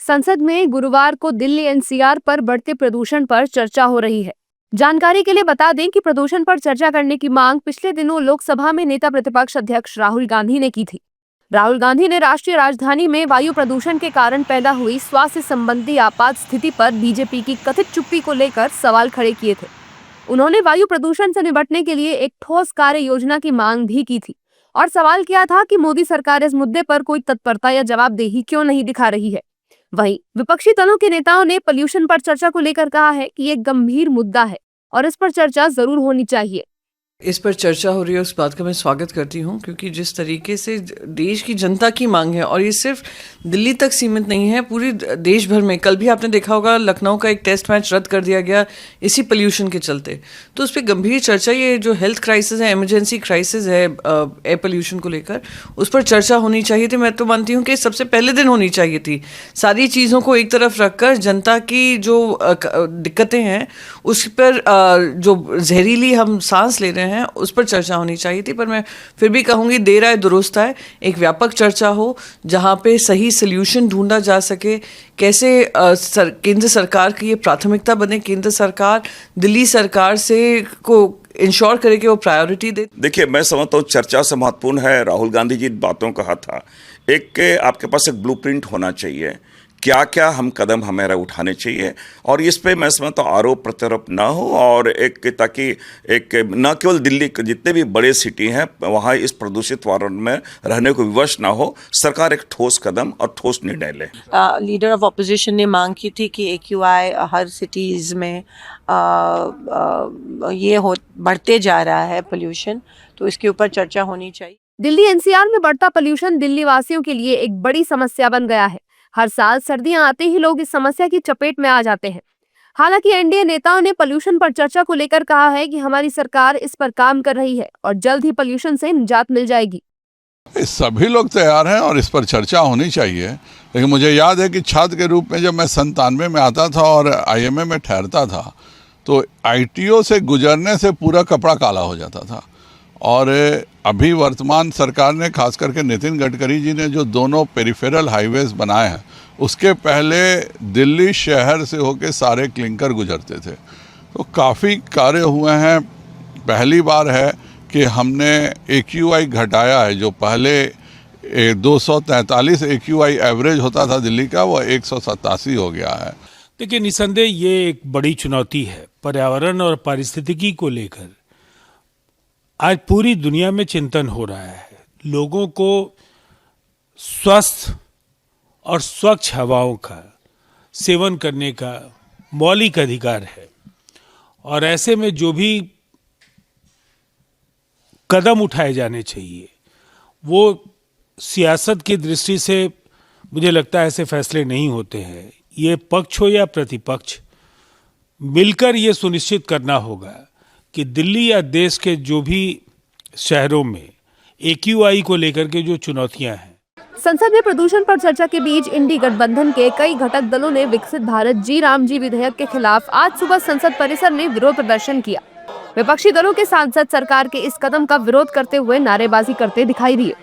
संसद में गुरुवार को दिल्ली एनसीआर पर बढ़ते प्रदूषण पर चर्चा हो रही है। जानकारी के लिए बता दें कि प्रदूषण पर चर्चा करने की मांग पिछले दिनों लोकसभा में नेता प्रतिपक्ष अध्यक्ष राहुल गांधी ने की थी। राहुल गांधी ने राष्ट्रीय राजधानी में वायु प्रदूषण के कारण पैदा हुई स्वास्थ्य संबंधी आपात स्थिति पर बीजेपी की कथित चुप्पी को लेकर सवाल खड़े किए थे। उन्होंने वायु प्रदूषण से निपटने के लिए एक ठोस कार्य योजना की मांग भी की थी और सवाल किया था कि मोदी सरकार इस मुद्दे पर कोई तत्परता या जवाबदेही क्यों नहीं दिखा रही है। वहीं विपक्षी दलों के नेताओं ने पोल्यूशन पर चर्चा को लेकर कहा है कि ये गंभीर मुद्दा है और इस पर चर्चा जरूर होनी चाहिए। इस पर चर्चा हो रही है, उस बात का मैं स्वागत करती हूँ, क्योंकि जिस तरीके से देश की जनता की मांग है, और ये सिर्फ दिल्ली तक सीमित नहीं है, पूरी देश भर में। कल भी आपने देखा होगा लखनऊ का एक टेस्ट मैच रद्द कर दिया गया इसी पोल्यूशन के चलते। तो उस पर गंभीर चर्चा, ये जो हेल्थ क्राइसिस है, इमरजेंसी क्राइसिस है एयर पोल्यूशन को लेकर, उस पर चर्चा होनी चाहिए थी। मैं तो मानती हूँ कि सबसे पहले दिन होनी चाहिए थी। सारी चीज़ों को एक तरफ रखकर जनता की जो दिक्कतें हैं उस पर जो जहरीली हम सांस ले रहे हैं उस पर चर्चा होनी चाहिए थी। पर मैं फिर भी कहूँगी देर आए दुरुस्त आए, एक व्यापक चर्चा हो जहाँ पे सही सल्यूशन ढूंढा जा सके। कैसे केंद्र सरकार की ये प्राथमिकता बने, केंद्र सरकार दिल्ली सरकार से को इंश्योर करे कि वो प्रायोरिटी दे। देखिए, मैं समझता हूँ चर्चा से महत्वपूर्ण है। राहुल गांधी जी बातों कहा था, एक आपके पास एक ब्लूप्रिंट होना चाहिए, क्या क्या हम कदम हमारा उठाने चाहिए, और इस पे मैं समझता हूँ आरोप प्रत्यारोप ना हो, और एक ताकि एक न केवल दिल्ली के जितने भी बड़े सिटी हैं वहाँ इस प्रदूषित वातावरण में रहने को विवश ना हो, सरकार एक ठोस कदम और ठोस निर्णय ले। लीडर ऑफ ऑपोजिशन ने मांग की थी कि AQI हर सिटीज़ में ये बढ़ते जा रहा है पोल्यूशन, तो इसके ऊपर चर्चा होनी चाहिए। दिल्ली एनसीआर में बढ़ता पोल्यूशन दिल्ली वासियों के लिए एक बड़ी समस्या बन गया है। हर साल सर्दियां आते ही लोग इस समस्या की चपेट में आ जाते हैं। हालांकि एनडीए नेताओं ने पोल्यूशन पर चर्चा को लेकर कहा है कि हमारी सरकार इस पर काम कर रही है और जल्द ही पोल्यूशन से निजात मिल जाएगी। सभी लोग तैयार हैं और इस पर चर्चा होनी चाहिए। लेकिन मुझे याद है कि छात्र के रूप में जब मैं 97 में आता था और IMA में ठहरता था, तो ITO से गुजरने से पूरा कपड़ा काला हो जाता था। और अभी वर्तमान सरकार ने, खास करके नितिन गडकरी जी ने जो दोनों पेरिफेरल हाईवेज बनाए हैं, उसके पहले दिल्ली शहर से होके सारे क्लिंकर गुजरते थे। तो काफ़ी कार्य हुए हैं। पहली बार है कि हमने AQI घटाया है। जो पहले 243 AQI एवरेज होता था दिल्ली का, वो 187 हो गया है। देखिए, निसंदेह ये एक बड़ी चुनौती है। पर्यावरण और पारिस्थितिकी को लेकर आज पूरी दुनिया में चिंतन हो रहा है। लोगों को स्वस्थ और स्वच्छ हवाओं का सेवन करने का मौलिक अधिकार है, और ऐसे में जो भी कदम उठाए जाने चाहिए वो सियासत की दृष्टि से मुझे लगता है ऐसे फैसले नहीं होते हैं। ये पक्ष हो या प्रतिपक्ष, मिलकर ये सुनिश्चित करना होगा कि दिल्ली या देश के जो भी शहरों में AQI को लेकर के जो चुनौतियां हैं। संसद में प्रदूषण पर चर्चा के बीच इंडी गठबंधन के कई घटक दलों ने विकसित भारत जी राम जी विधेयक के खिलाफ आज सुबह संसद परिसर में विरोध प्रदर्शन किया। विपक्षी दलों के सांसद सरकार के इस कदम का विरोध करते हुए नारेबाजी करते दिखाई दिए।